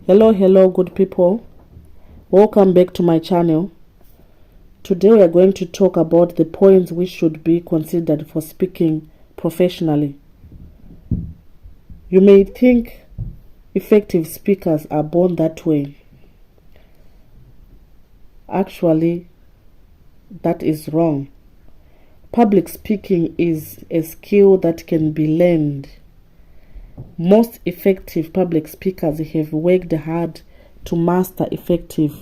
Hello good people, welcome back to my channel. Today we are going to talk about the points which should be considered for speaking professionally. You may think effective speakers are born that way. Actually, that is wrong. Public speaking is a skill that can be learned. Most effective public speakers have worked hard to master effective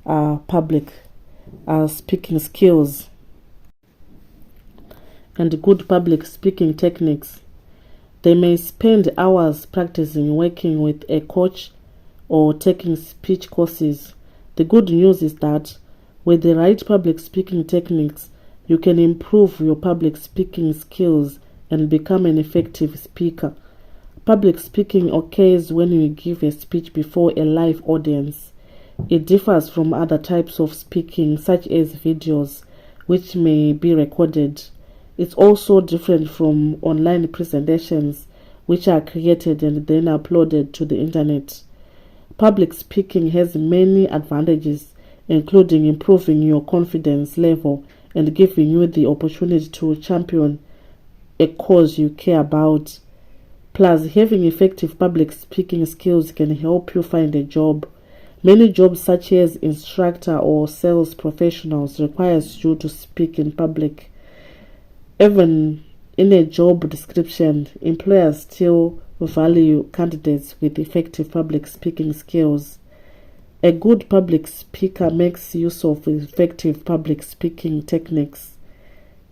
public speaking skills and good public speaking techniques. They may spend hours practicing, working with a coach, or taking speech courses. The good news is that with the right public speaking techniques, you can improve your public speaking skills and become an effective speaker. Public speaking occurs when you give a speech before a live audience. It differs from other types of speaking, such as videos, which may be recorded. It's also different from online presentations, which are created and then uploaded to the internet. Public speaking has many advantages, including improving your confidence level and giving you the opportunity to champion a cause you care about. Plus, having effective public speaking skills can help you find a job. Many jobs such as instructor or sales professionals requires you to speak in public. Even in a job description, employers still value candidates with effective public speaking skills. A good public speaker makes use of effective public speaking techniques.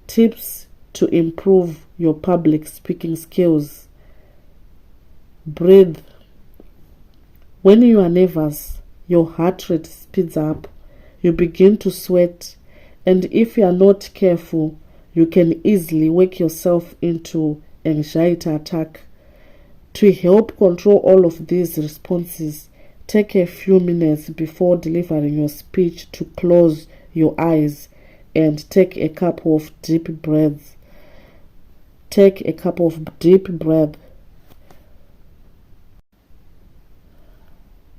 Tips to improve your public speaking skills. Breathe. When you are nervous, your heart rate speeds up, you begin to sweat, and if you are not careful, you can easily work yourself into anxiety attack. To help control all of these responses, take a few minutes before delivering your speech to close your eyes and take a couple of deep breaths. Take a couple of deep breaths.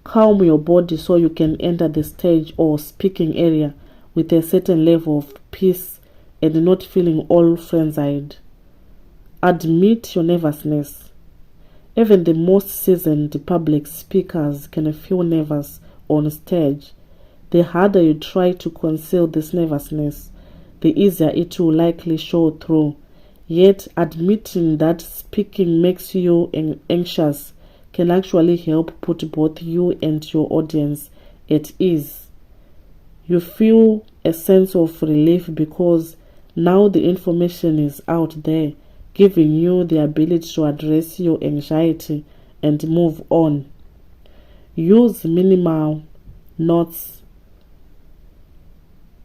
Calm your body so you can enter the stage or speaking area with a certain level of peace and not feeling all frenzied. Admit your nervousness. Even the most seasoned public speakers can feel nervous on stage. The harder you try to conceal this nervousness, the easier it will likely show through. Yet, admitting that speaking makes you anxious can actually help put both you and your audience at ease. You feel a sense of relief because now the information is out there, giving you the ability to address your anxiety and move on. Use minimal notes.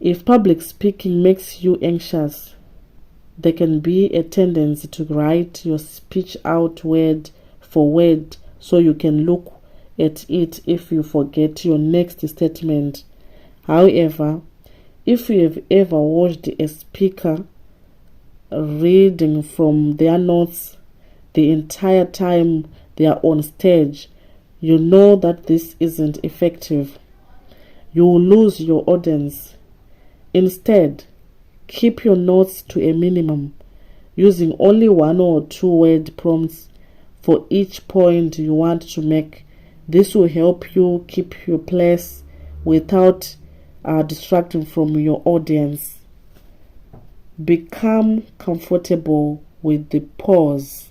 If public speaking makes you anxious, there can be a tendency to write your speech out word for word so you can look at it if you forget your next statement. However, if you have ever watched a speaker reading from their notes the entire time they are on stage, you know that this isn't effective. You will lose your audience. Instead, keep your notes to a minimum, using only 1 or 2 word prompts for each point you want to make. This will help you keep your place without distracting from your audience. Become comfortable with the pause.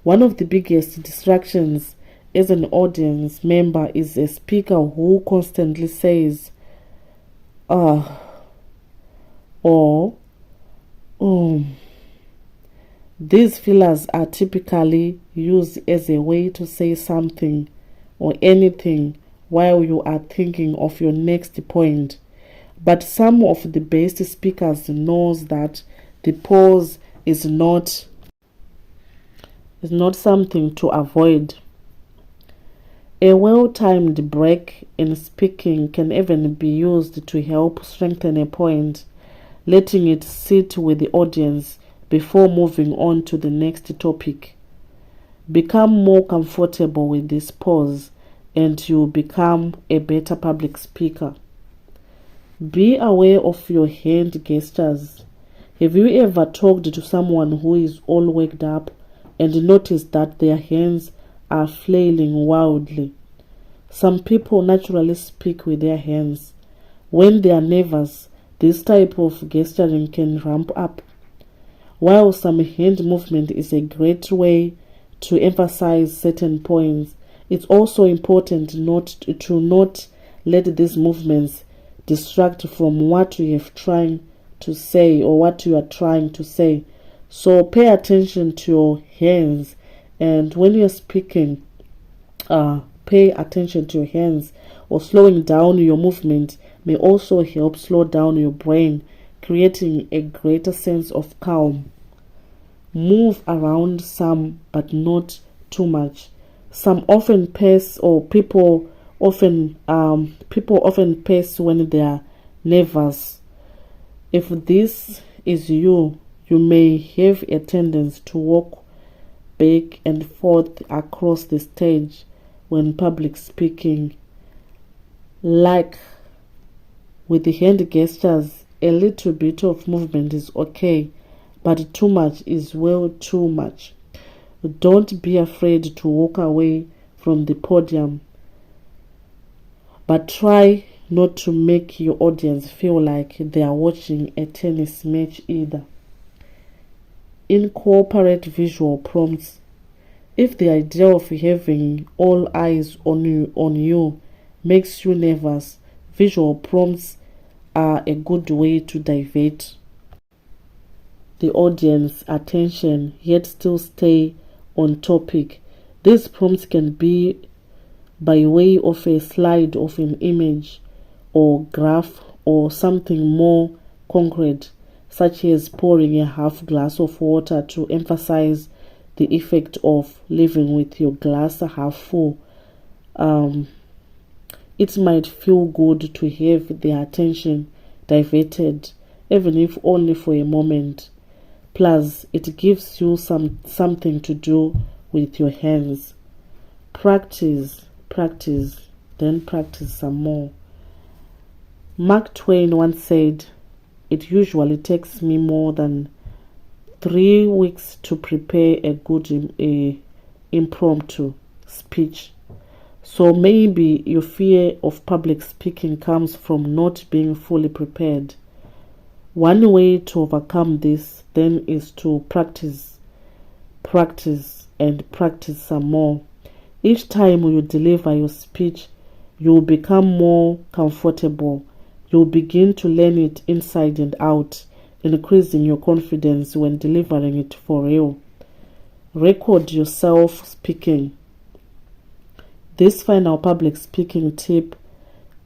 One of the biggest distractions as an audience member is a speaker who constantly says, or, These fillers are typically used as a way to say something or anything while you are thinking of your next point. But some of the best speakers knows that the pause is not something to avoid. A well-timed break in speaking can even be used to help strengthen a point, letting it sit with the audience before moving on to the next topic. Become more comfortable with this pause and you become a better public speaker. Be aware of your hand gestures. Have you ever talked to someone who is all worked up and noticed that their hands are flailing wildly? Some people naturally speak with their hands. When they are nervous, this type of gesturing can ramp up. While some hand movement is a great way to emphasize certain points, it's also important to not let these movements distract from what you have trying to say or what you are trying to say. So pay attention to your hands, and when you're speaking, pay attention to your hands, or slowing down your movement may also help slow down your brain, creating a greater sense of calm. Move around some, but not too much. Some often pace, or people often pace when they are nervous. If this is you, you may have a tendency to walk back and forth across the stage when public speaking. Like with the hand gestures, a little bit of movement is okay, but too much is well too much. Don't be afraid to walk away from the podium, but try not to make your audience feel like they are watching a tennis match either. Incorporate visual prompts. If the idea of having all eyes on you makes you nervous, visual prompts are a good way to divert the audience attention yet still stay on topic. These prompts can be by way of a slide of an image or graph, or something more concrete, such as pouring a half glass of water to emphasize the effect of living with your glass half full. It might feel good to have their attention diverted, even if only for a moment. Plus, it gives you something to do with your hands. Practice, then practice some more. Mark Twain once said, "It usually takes me more than 3 weeks to prepare a good impromptu speech." So maybe your fear of public speaking comes from not being fully prepared. One way to overcome this then is to practice some more. Each time you deliver your speech, you will become more comfortable. You will begin to learn it inside and out, increasing your confidence when delivering it for real. Record yourself speaking. This final public speaking tip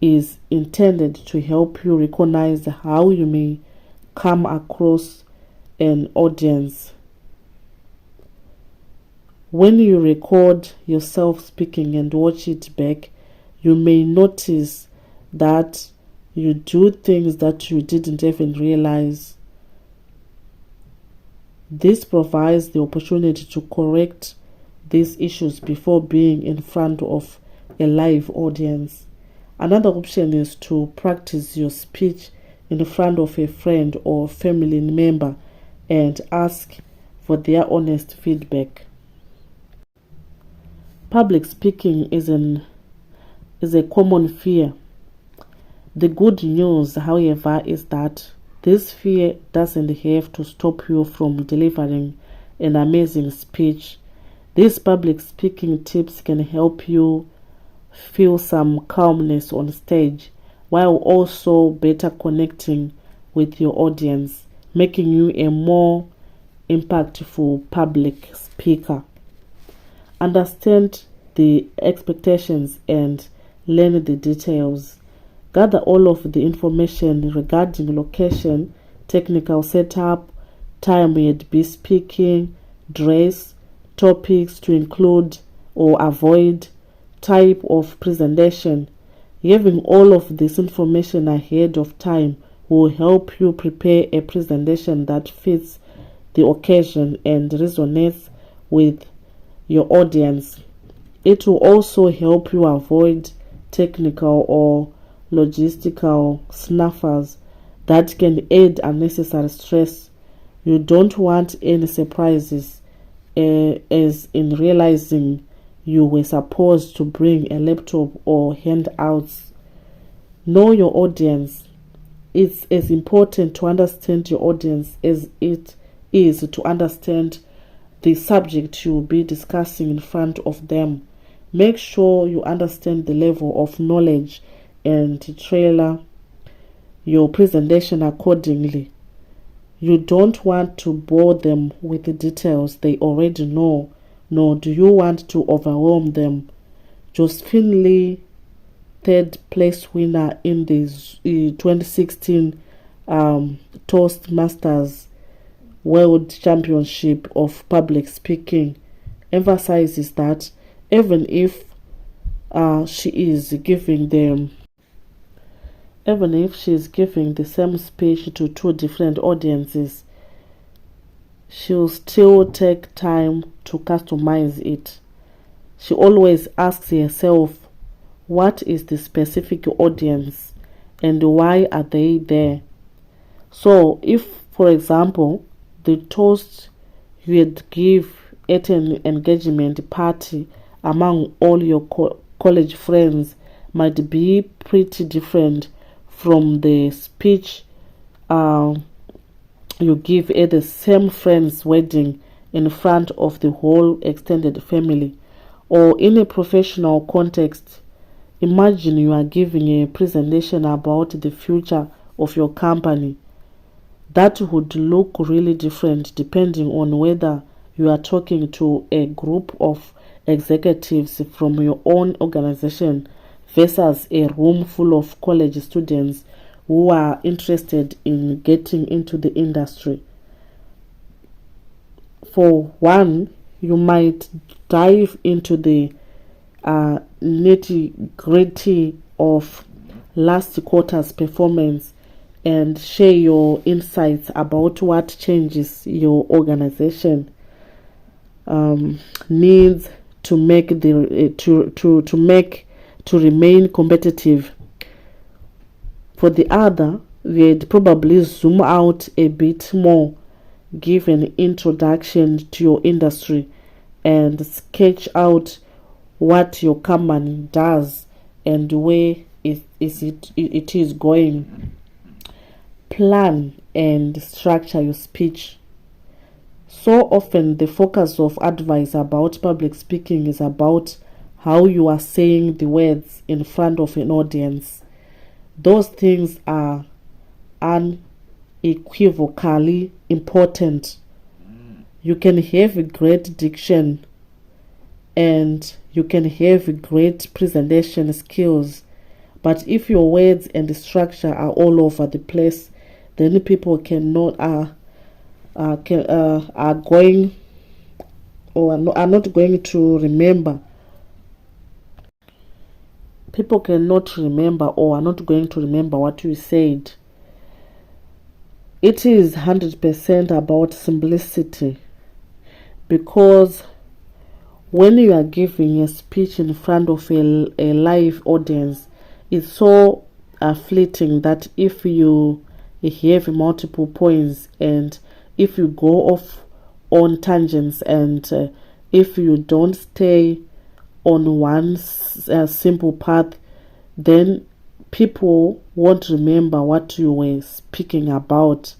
is intended to help you recognize how you may come across an audience. When you record yourself speaking and watch it back, you may notice that you do things that you didn't even realize. This provides the opportunity to correct these issues before being in front of a live audience. Another option is to practice your speech in front of a friend or family member and ask for their honest feedback. Public speaking is a common fear. The good news, however, is that this fear doesn't have to stop you from delivering an amazing speech. These public speaking tips can help you feel some calmness on stage while also better connecting with your audience, making you a more impactful public speaker. Understand the expectations and learn the details. Gather all of the information regarding location, technical setup, time you'd be speaking, dress, topics to include or avoid, type of presentation. Having all of this information ahead of time will help you prepare a presentation that fits the occasion and resonates with your audience. It will also help you avoid technical or logistical snaffers that can add unnecessary stress. You don't want any surprises, as in realizing you were supposed to bring a laptop or handouts. Know your audience. It's as important to understand your audience as it is to understand the subject you will be discussing in front of them. Make sure you understand the level of knowledge and tailor your presentation accordingly. You don't want to bore them with the details they already know, nor do you want to overwhelm them. Josephine Lee, third place winner in the 2016 Toastmasters World Championship of Public Speaking, emphasizes that even if she is giving the same speech to two different audiences, she'll still take time to customize it. She always asks herself, what is the specific audience and why are they there? So if, for example, the toast you'd give at an engagement party among all your college friends might be pretty different from the speech you give at the same friend's wedding in front of the whole extended family. Or in a professional context, imagine you are giving a presentation about the future of your company. That would look really different depending on whether you are talking to a group of executives from your own organization versus a room full of college students who are interested in getting into the industry. For one, you might dive into the nitty-gritty of last quarter's performance and share your insights about what changes your organization needs to make to remain competitive. For the other, we'd probably zoom out a bit more, give an introduction to your industry, and sketch out what your company does and where it is going. Plan and structure your speech. So often the focus of advice about public speaking is about how you are saying the words in front of an audience. Those things are unequivocally important. You can have a great diction and you can have great presentation skills, but if your words and the structure are all over the place, then people are not going to remember. People cannot remember or are not going to remember what you said. It is 100% about simplicity, because when you are giving a speech in front of a live audience, it's so fleeting that if you have multiple points and if you go off on tangents and if you don't stay on one simple path, then people won't remember what you were speaking about.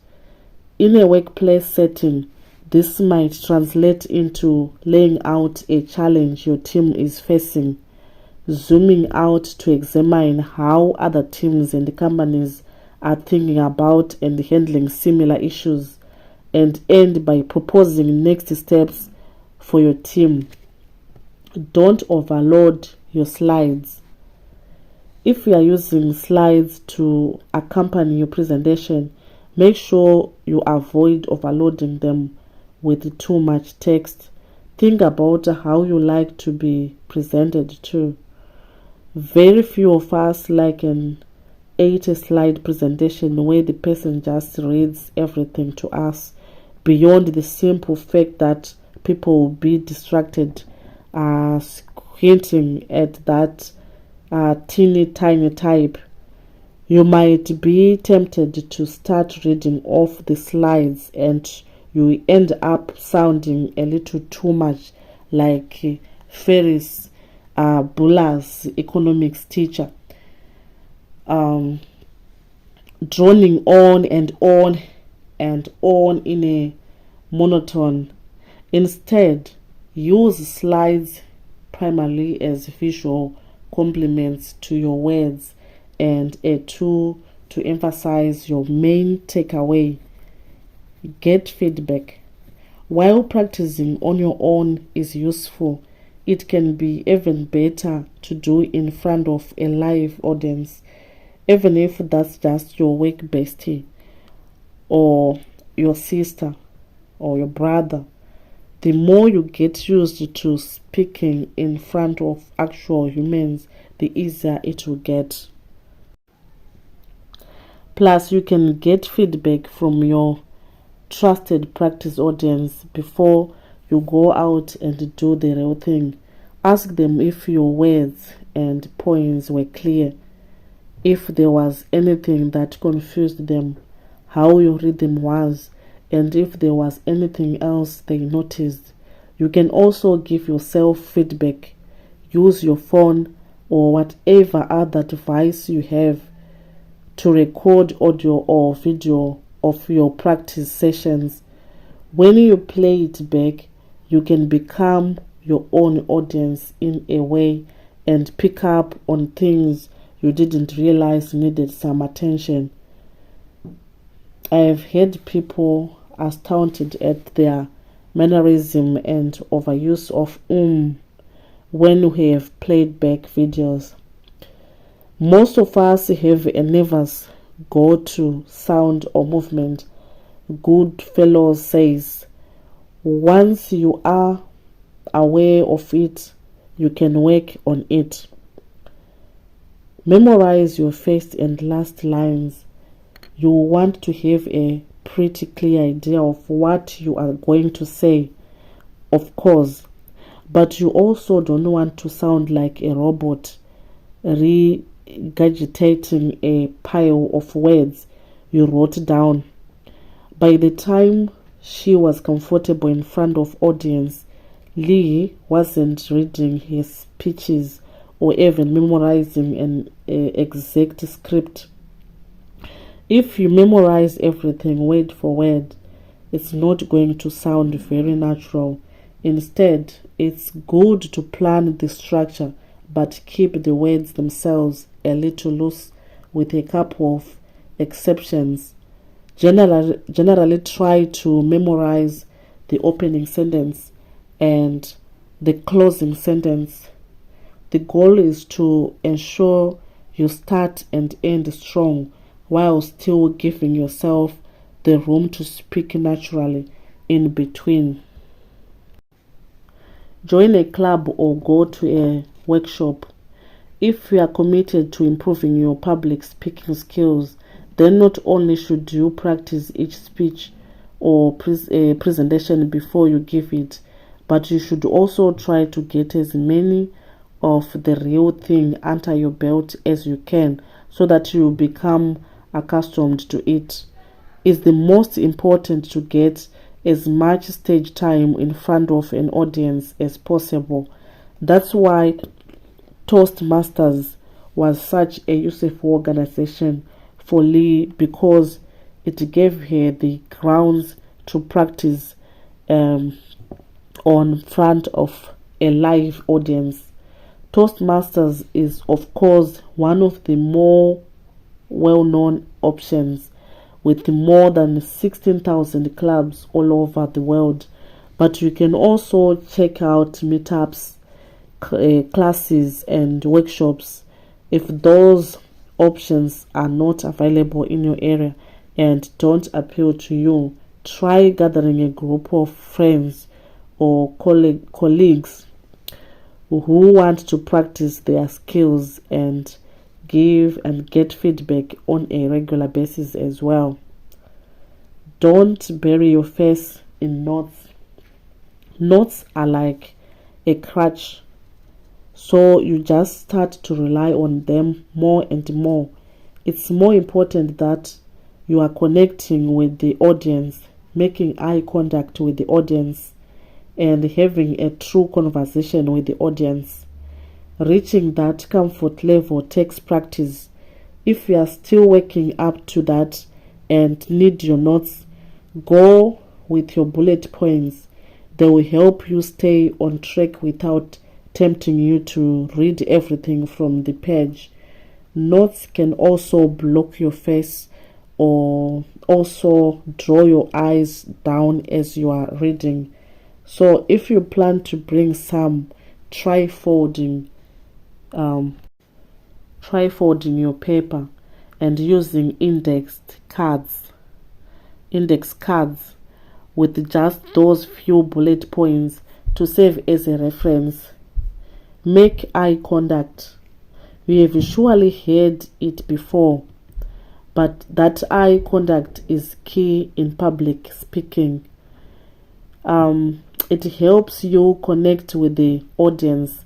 In a workplace setting, this might translate into laying out a challenge your team is facing, zooming out to examine how other teams and companies are thinking about and handling similar issues, and end by proposing next steps for your team. Don't overload your slides. If you are using slides to accompany your presentation, make sure you avoid overloading them with too much text. Think about how you like to be presented to. Very few of us like an 80-slide presentation where the person just reads everything to us, beyond the simple fact that people will be distracted hinting at that teeny tiny type. You might be tempted to start reading off the slides and you end up sounding a little too much like Ferris Buller's economics teacher, droning on and on and on in a monotone. Instead, use slides primarily as visual complements to your words and a tool to emphasize your main takeaway. Get feedback. While practicing on your own is useful, it can be even better to do in front of a live audience, even if that's just your work bestie or your sister or your brother. The more you get used to speaking in front of actual humans, the easier it will get. Plus, you can get feedback from your trusted practice audience before you go out and do the real thing. Ask them if your words and points were clear, if there was anything that confused them, how your rhythm was, and if there was anything else they noticed. You can also give yourself feedback. Use your phone or whatever other device you have to record audio or video of your practice sessions. When you play it back, you can become your own audience in a way and pick up on things you didn't realize needed some attention. I have heard people astounded at their mannerism and overuse of when we have played back videos. Most of us have a nervous go-to sound or movement. Goodfellow says, once you are aware of it, you can work on it. Memorize your first and last lines. You want to have a pretty clear idea of what you are going to say, of course, but you also don't want to sound like a robot regurgitating a pile of words you wrote down. By the time she was comfortable in front of audience, Lee wasn't reading his speeches or even memorizing an exact script. If you memorize everything word for word, it's not going to sound very natural. Instead, it's good to plan the structure but keep the words themselves a little loose with a couple of exceptions. Generally try to memorize the opening sentence and the closing sentence. The goal is to ensure you start and end strong while still giving yourself the room to speak naturally in between. Join a club or go to a workshop. If you are committed to improving your public speaking skills, then not only should you practice each speech or presentation before you give it, but you should also try to get as many of the real thing under your belt as you can so that you become accustomed to it. It's the most important to get as much stage time in front of an audience as possible. That's why Toastmasters was such a useful organization for Lee, because it gave her the grounds to practice on front of a live audience. Toastmasters is of course one of the more well-known options with more than 16,000 clubs all over the world, but you can also check out meetups, classes and workshops. If those options are not available in your area and don't appeal to you, try gathering a group of friends or colleagues who want to practice their skills and give and get feedback on a regular basis as well. Don't bury your face in notes. Notes are like a crutch. So you just start to rely on them more and more. It's more important that you are connecting with the audience, making eye contact with the audience, and having a true conversation with the audience. Reaching that comfort level takes practice. If you are still working up to that and need your notes, go with your bullet points. They will help you stay on track without tempting you to read everything from the page. Notes can also block your face or also draw your eyes down as you are reading. So if you plan to bring some, try folding your paper and using index cards with just those few bullet points to serve as a reference. Make eye contact. We have surely heard it before, but that eye contact is key in public speaking. It helps you connect with the audience,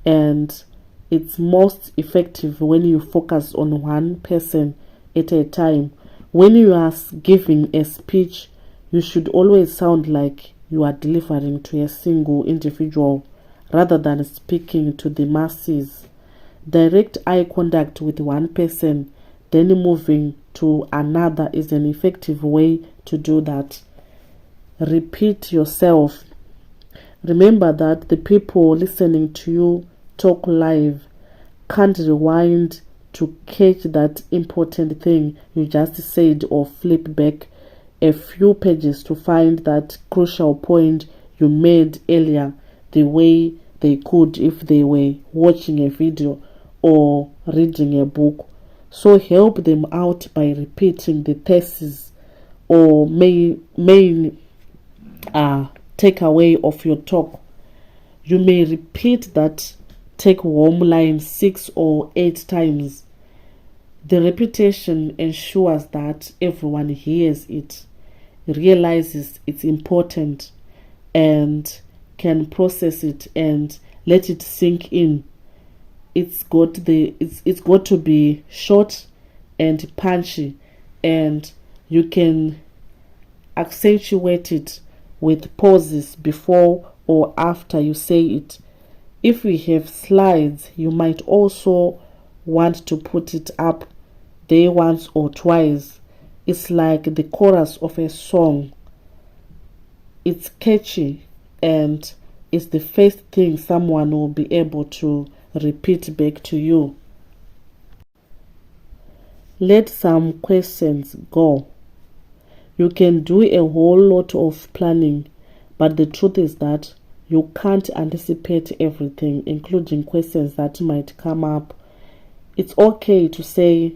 and it's most effective when you focus on one person at a time. When you are giving a speech, you should always sound like you are delivering to a single individual rather than speaking to the masses. Direct eye contact with one person, then moving to another is an effective way to do that. Repeat yourself. Remember that the people listening to you talk live can't rewind to catch that important thing you just said or flip back a few pages to find that crucial point you made earlier the way they could if they were watching a video or reading a book. So help them out by repeating the thesis or main takeaway of your talk. You may repeat that take home line 6 or 8 times. The repetition ensures that everyone hears it, realizes it's important, and can process it and let it sink in. It's got to be short and punchy, and you can accentuate it with pauses before or after you say it. If we have slides, you might also want to put it up there once or twice. It's like the chorus of a song. It's catchy and it's the first thing someone will be able to repeat back to you. Let some questions go. You can do a whole lot of planning, but the truth is that you can't anticipate everything, including questions that might come up. It's okay to say,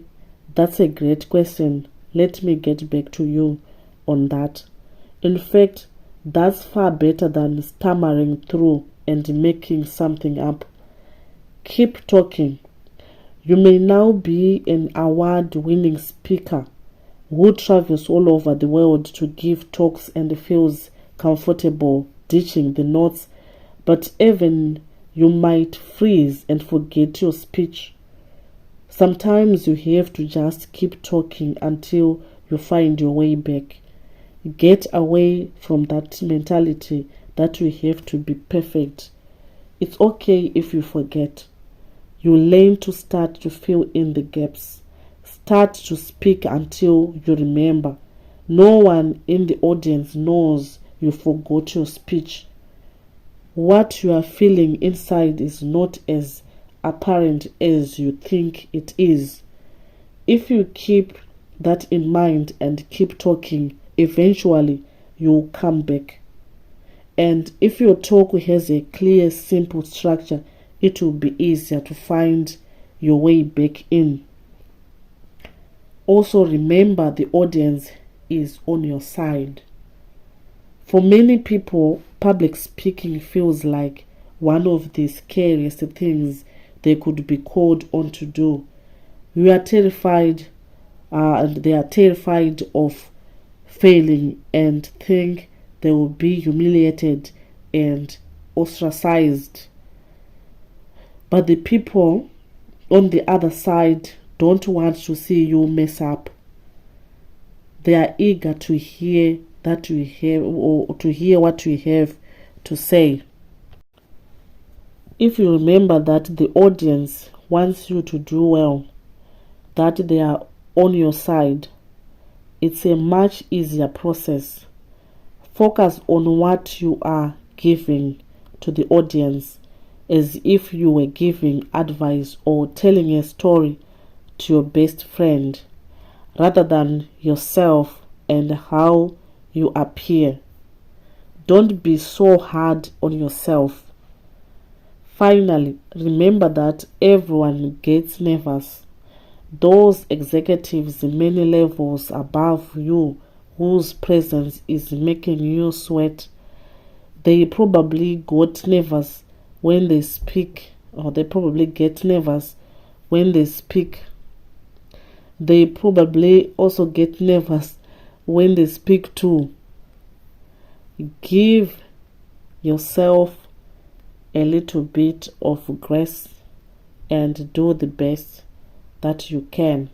"That's a great question. Let me get back to you on that." In fact, that's far better than stammering through and making something up. Keep talking. You may now be an award-winning speaker who travels all over the world to give talks and feels comfortable ditching the notes, but even you might freeze and forget your speech. Sometimes you have to just keep talking until you find your way back. Get away from that mentality that you have to be perfect. It's okay if you forget. You learn to start to fill in the gaps. Start to speak until you remember. No one in the audience knows you forgot your speech. What you are feeling inside is not as apparent as you think it is. If you keep that in mind and keep talking, eventually you'll come back. And if your talk has a clear, simple structure, it will be easier to find your way back in. Also remember the audience is on your side. For many people, public speaking feels like one of the scariest things they could be called on to do. We are terrified, and they are terrified of failing and think they will be humiliated and ostracized. But the people on the other side don't want to see you mess up. They are eager to hear that you have, or to hear what you have to say. If you remember that the audience wants you to do well, that they are on your side, it's a much easier process. Focus on what you are giving to the audience as if you were giving advice or telling a story to your best friend, rather than yourself and how you appear. Don't be so hard on yourself. Finally, remember that everyone gets nervous. Those executives many levels above you whose presence is making you sweat, they probably got nervous when they speak, or they probably get nervous when they speak. They probably also get nervous when they speak too. Give yourself a little bit of grace and do the best that you can.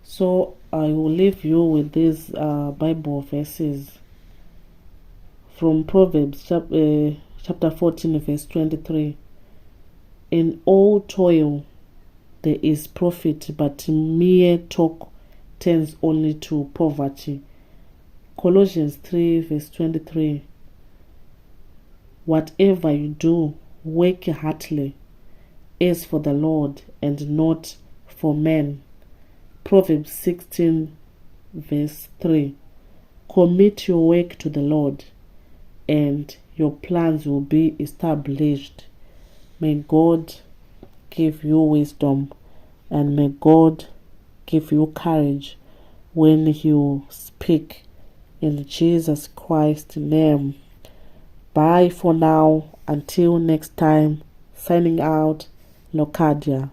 So I will leave you with these Bible verses from Proverbs chapter 14 verse 23. In all toil there is profit, but mere talk tends only to poverty. Colossians 3 verse 23. Whatever you do, work heartily, as for the Lord and not for men. Proverbs 16 verse 3. Commit your work to the Lord, and your plans will be established. May God give you wisdom, and may God give you courage when you speak. In Jesus Christ's name. Bye for now. Until next time. Signing out, Locadia.